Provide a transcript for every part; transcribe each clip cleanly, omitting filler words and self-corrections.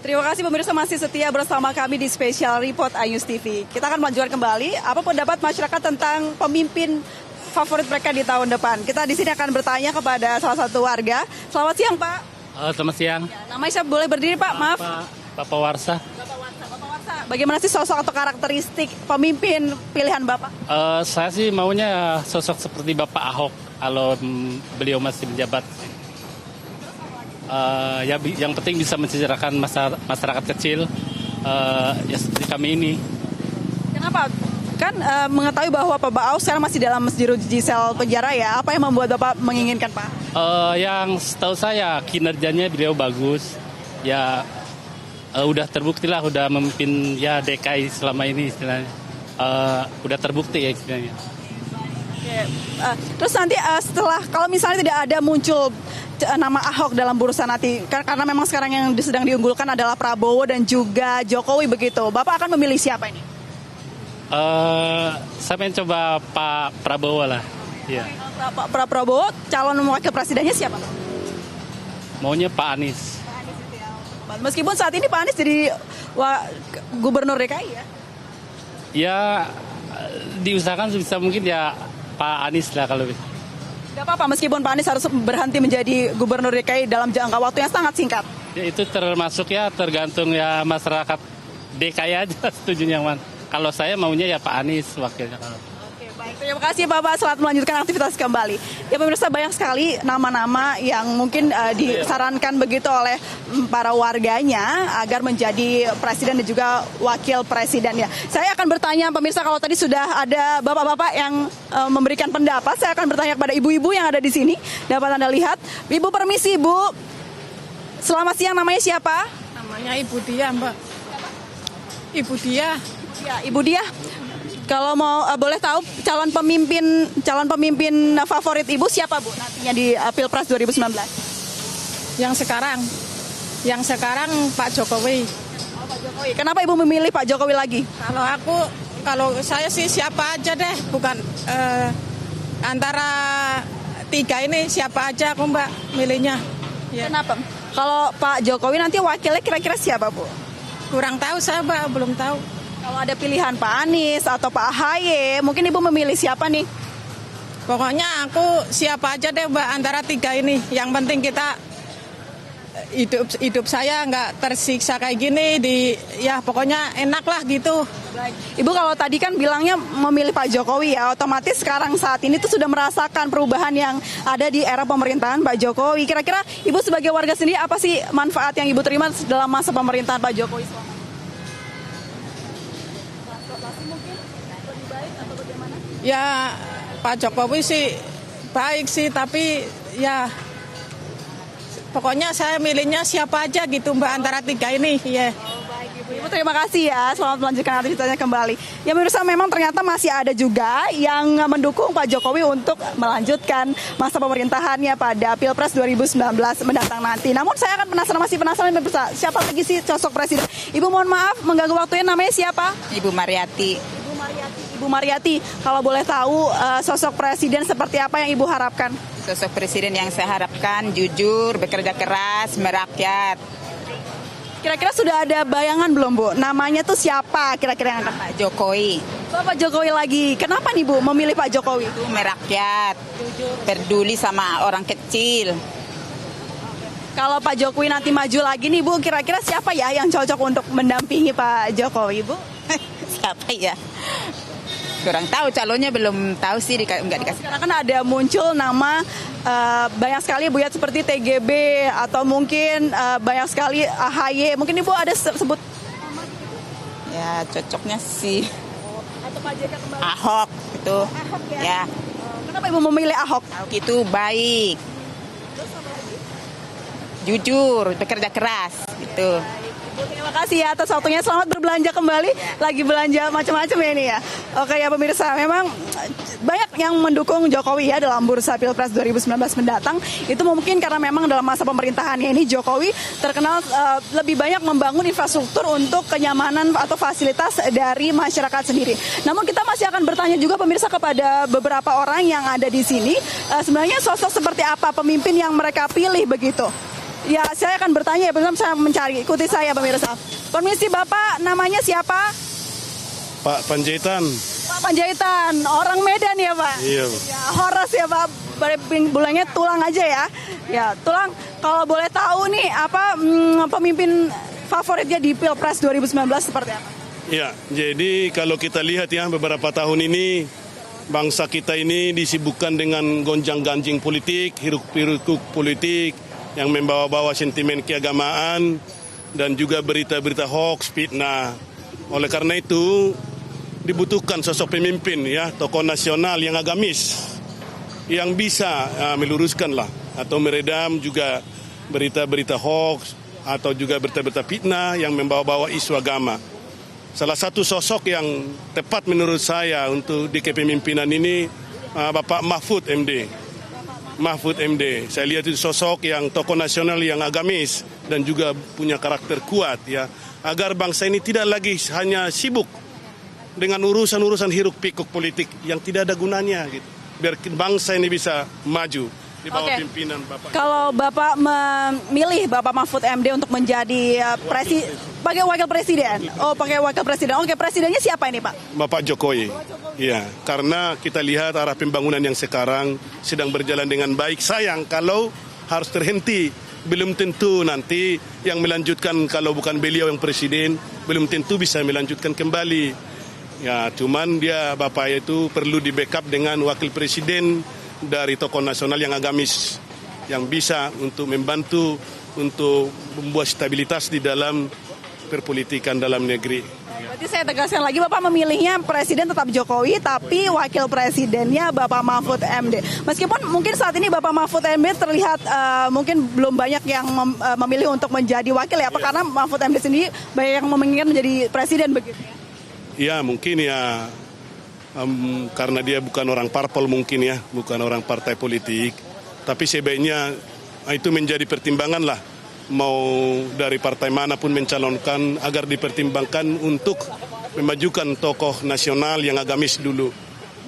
Terima kasih pemirsa masih setia bersama kami di Special Report iNews TV. Kita akan melanjutkan kembali apa pendapat masyarakat tentang pemimpin favorit mereka di tahun depan. Kita di sini akan bertanya kepada salah satu warga. Selamat siang, Pak. Selamat siang. Ya, namanya siapa? Boleh berdiri, Pak? Maaf. Bapak Warsa. Bapak Warsa. Bagaimana sih sosok atau karakteristik pemimpin pilihan Bapak? Saya sih maunya sosok seperti Bapak Ahok kalau beliau masih menjabat. Yang penting bisa mensejahterakan masyarakat kecil ya seperti kami ini. Kenapa? Kan mengetahui bahwa Pak Baau sekarang masih dalam jeruji sel penjara ya. Apa yang membuat Bapak menginginkan Pak? Yang setahu saya kinerjanya beliau bagus. Ya udah terbukti lah, udah memimpin ya DKI selama ini istilahnya. Udah terbukti ya istilahnya. Oke. Terus nanti setelah kalau misalnya tidak ada muncul nama Ahok dalam bursa nanti, karena memang sekarang yang sedang diunggulkan adalah Prabowo dan juga Jokowi begitu. Bapak akan memilih siapa ini? Saya pengen coba Pak Prabowo lah. Ya. Pak Prabowo, calon wakil presidennya siapa? Maunya Pak Anies. Meskipun saat ini Pak Anies jadi gubernur DKI ya? Ya diusahakan sebisa mungkin ya Pak Anies lah kalau bisa. Tidak apa-apa meskipun Pak Anies harus berhenti menjadi gubernur DKI dalam jangka waktu yang sangat singkat. Ya, itu termasuk ya tergantung ya masyarakat DKI aja setujunya man. Kalau saya maunya ya Pak Anies wakilnya. Oke, baik. Terima kasih Bapak, selamat melanjutkan aktivitas kembali. Ya pemirsa, banyak sekali nama-nama yang mungkin disarankan begitu oleh para warganya agar menjadi presiden dan juga wakil presiden ya. Saya akan bertanya pemirsa, kalau tadi sudah ada bapak-bapak yang memberikan pendapat, saya akan bertanya kepada ibu-ibu yang ada di sini. Dapat Anda lihat. Ibu permisi Ibu. Selamat siang, namanya siapa? Namanya Ibu Dia, Mbak. Ibu Dia. Ya, Ibu Dia. Kalau mau boleh tahu calon pemimpin favorit Ibu siapa Bu nantinya di Pilpres 2019? Yang sekarang Pak Jokowi. Oh, Pak Jokowi. Kenapa Ibu memilih Pak Jokowi lagi? Kalau saya sih siapa aja deh, bukan antara tiga ini siapa aja aku Mbak milihnya. Ya. Kenapa? Kalau Pak Jokowi nanti wakilnya kira-kira siapa Bu? Kurang tahu saya Mbak, belum tahu. Kalau ada pilihan Pak Anies atau Pak AHY, mungkin Ibu memilih siapa nih? Pokoknya aku siapa aja deh Mbak antara tiga ini. Yang penting kita hidup saya nggak tersiksa kayak gini, ya pokoknya enak lah gitu. Baik. Ibu kalau tadi kan bilangnya memilih Pak Jokowi ya, otomatis sekarang saat ini tuh sudah merasakan perubahan yang ada di era pemerintahan Pak Jokowi. Kira-kira Ibu sebagai warga sendiri apa sih manfaat yang Ibu terima dalam masa pemerintahan Pak Jokowi selama ini? Ya Pak Jokowi sih baik sih, tapi ya pokoknya saya milihnya siapa aja gitu Mbak antara tiga ini. Ya. Ibu terima kasih ya, selamat melanjutkan aktivitasnya kembali. Ya pemirsa, memang ternyata masih ada juga yang mendukung Pak Jokowi untuk melanjutkan masa pemerintahannya pada Pilpres 2019 mendatang nanti. Namun saya akan masih penasaran pemirsa, siapa lagi sih sosok presiden? Ibu mohon maaf mengganggu waktunya, namanya siapa? Ibu Mariati. Ibu Mariati, kalau boleh tahu sosok presiden seperti apa yang Ibu harapkan? Sosok presiden yang saya harapkan jujur, bekerja keras, merakyat. Kira-kira sudah ada bayangan belum Bu? Namanya tuh siapa kira-kira yang akan? Pak Jokowi. Bapak Jokowi lagi. Kenapa nih Bu memilih Pak Jokowi? Itu merakyat, peduli sama orang kecil. Kalau Pak Jokowi nanti maju lagi nih Bu, kira-kira siapa ya yang cocok untuk mendampingi Pak Jokowi Bu? Siapa ya? Kurang tahu, calonnya belum tahu sih, nggak dikasih. Sekarang kan ada muncul nama banyak sekali Bu ya, seperti TGB atau mungkin banyak sekali AHY. Mungkin Ibu ada sebut nama? Ya cocoknya sih Atau Pak JK kembali? Ahok itu. Ahok ya? Ya. Kenapa Ibu memilih Ahok? Ahok itu baik, jujur, bekerja keras gitu. Terima kasih ya atas waktunya. Selamat berbelanja kembali. Lagi belanja macam-macam ya ini ya. Oke ya pemirsa, memang banyak yang mendukung Jokowi ya dalam bursa Pilpres 2019 mendatang. Itu mungkin karena memang dalam masa pemerintahannya ini Jokowi terkenal lebih banyak membangun infrastruktur untuk kenyamanan atau fasilitas dari masyarakat sendiri. Namun kita masih akan bertanya juga pemirsa kepada beberapa orang yang ada di sini. Sebenarnya sosok seperti apa pemimpin yang mereka pilih begitu? Ya, saya akan bertanya ya, belum saya mencari. Ikuti saya pemirsa. Permisi Bapak, namanya siapa? Pak Panjaitan. Pak Panjaitan, orang Medan ya Pak? Iya. Ya, Horas ya Pak, bulangnya tulang aja ya. Ya, tulang, kalau boleh tahu nih, apa pemimpin favoritnya di Pilpres 2019 seperti apa? Ya, jadi kalau kita lihat ya beberapa tahun ini bangsa kita ini disibukkan dengan gonjang-ganjing politik, hiruk-pikuk politik yang membawa-bawa sentimen keagamaan dan juga berita-berita hoax, fitnah. Oleh karena itu dibutuhkan sosok pemimpin ya, tokoh nasional yang agamis yang bisa meluruskan lah atau meredam juga berita-berita hoax atau juga berita-berita fitnah yang membawa-bawa isu agama. Salah satu sosok yang tepat menurut saya untuk di kepemimpinan ini Bapak Mahfud MD. Mahfud MD, saya lihat itu sosok yang tokoh nasional yang agamis dan juga punya karakter kuat ya, agar bangsa ini tidak lagi hanya sibuk dengan urusan-urusan hiruk pikuk politik yang tidak ada gunanya gitu. Biar bangsa ini bisa maju di bawah pimpinan Bapak. Kalau Bapak memilih Bapak Mahfud MD untuk menjadi sebagai wakil presiden. Oh, pakai wakil presiden. Oke, presidennya siapa ini, Pak? Bapak Jokowi. Iya, karena kita lihat arah pembangunan yang sekarang sedang berjalan dengan baik. Sayang kalau harus terhenti. Belum tentu nanti yang melanjutkan kalau bukan beliau yang presiden, belum tentu bisa melanjutkan kembali. Ya, cuman dia Bapak itu perlu di backup dengan wakil presiden dari tokoh nasional yang agamis, yang bisa untuk membantu untuk membuat stabilitas di dalam perpolitikan dalam negeri. Berarti saya tegaskan lagi, Bapak memilihnya presiden tetap Jokowi, tapi wakil presidennya Bapak Mahfud MD. Meskipun mungkin saat ini Bapak Mahfud MD terlihat mungkin belum banyak yang memilih untuk menjadi wakil ya, apa karena Mahfud MD sendiri banyak yang menginginkan menjadi presiden begitu ya? Ya mungkin ya karena dia bukan orang parpol mungkin ya, bukan orang partai politik, tapi sebaiknya itu menjadi pertimbangan lah. Mau dari partai manapun mencalonkan agar dipertimbangkan untuk memajukan tokoh nasional yang agamis dulu.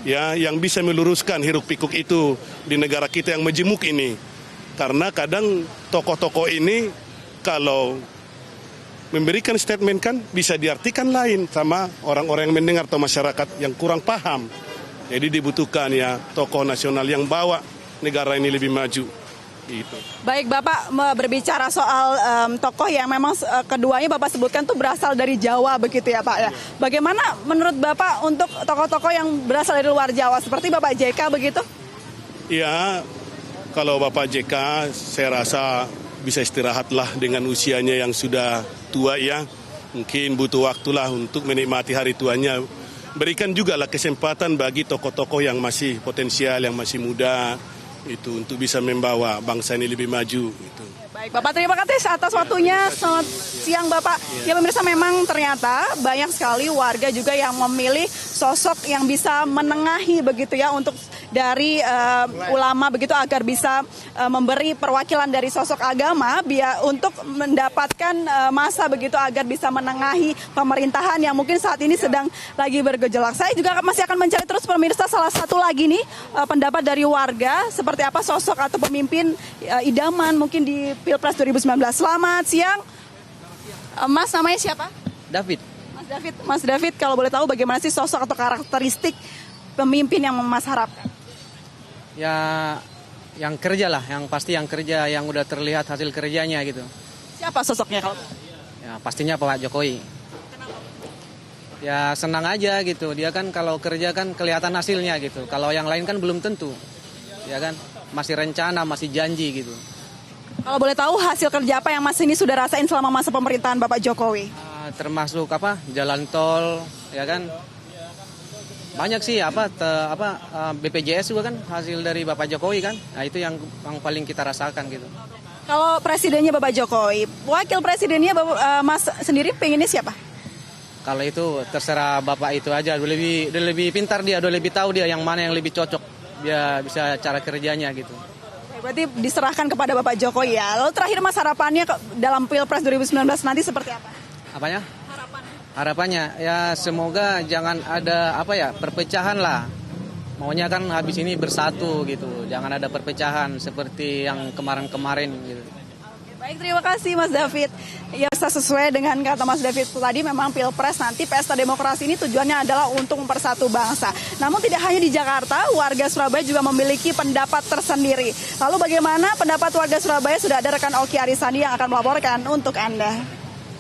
Ya, yang bisa meluruskan hiruk pikuk itu di negara kita yang majemuk ini. Karena kadang tokoh-tokoh ini kalau memberikan statement kan bisa diartikan lain sama orang-orang yang mendengar atau masyarakat yang kurang paham. Jadi dibutuhkan ya tokoh nasional yang bawa negara ini lebih maju. Gitu. Baik, Bapak berbicara soal tokoh yang memang keduanya Bapak sebutkan tuh berasal dari Jawa begitu ya Pak ya. Bagaimana menurut Bapak untuk tokoh-tokoh yang berasal dari luar Jawa seperti Bapak JK begitu? Ya, kalau Bapak JK saya rasa bisa istirahatlah dengan usianya yang sudah tua ya. Mungkin butuh waktulah untuk menikmati hari tuanya. Berikan juga lah kesempatan bagi tokoh-tokoh yang masih potensial, yang masih muda. Itu untuk bisa membawa bangsa ini lebih maju gitu. Baik, Bapak terima kasih atas waktunya. Selamat siang Bapak. Ya pemirsa, memang ternyata banyak sekali warga juga yang memilih sosok yang bisa menengahi begitu ya untuk dari ulama begitu agar bisa memberi perwakilan dari sosok agama biar untuk mendapatkan masa begitu agar bisa menengahi pemerintahan yang mungkin saat ini sedang lagi bergejolak. Saya juga masih akan mencari terus pemirsa salah satu lagi nih pendapat dari warga seperti apa sosok atau pemimpin idaman mungkin di Pilpres 2019. Selamat siang. Mas, namanya siapa? David. Mas David, kalau boleh tahu bagaimana sih sosok atau karakteristik pemimpin yang Mas harapkan? Ya, yang kerja lah, yang pasti yang kerja, yang udah terlihat hasil kerjanya gitu. Siapa sosoknya kalau? Ya, pastinya Pak Jokowi. Ya, senang aja gitu. Dia kan kalau kerja kan kelihatan hasilnya gitu. Kalau yang lain kan belum tentu. Ya kan, masih rencana, masih janji gitu. Kalau boleh tahu hasil kerja apa yang Mas ini sudah rasain selama masa pemerintahan Bapak Jokowi? Termasuk apa? Jalan tol, ya kan? Banyak sih BPJS juga kan hasil dari Bapak Jokowi kan. Nah, itu yang paling kita rasakan gitu. Kalau presidennya Bapak Jokowi, wakil presidennya Mas sendiri pengennya siapa? Kalau itu terserah Bapak itu aja, udah lebih pintar dia, udah lebih tahu dia yang mana yang lebih cocok. Dia bisa cara kerjanya gitu. Berarti diserahkan kepada Bapak Jokowi ya. Lalu terakhir Mas harapannya dalam Pilpres 2019 nanti seperti apa? Apanya? Harapannya ya semoga jangan ada perpecahan lah. Maunya kan habis ini bersatu gitu. Jangan ada perpecahan seperti yang kemarin-kemarin gitu. Baik, terima kasih Mas David. Ya, sesuai dengan kata Mas David tadi, memang Pilpres nanti Pesta Demokrasi ini tujuannya adalah untuk mempersatu bangsa. Namun tidak hanya di Jakarta, warga Surabaya juga memiliki pendapat tersendiri. Lalu bagaimana pendapat warga Surabaya? Sudah ada rekan Oki Arisandi yang akan melaporkan untuk Anda.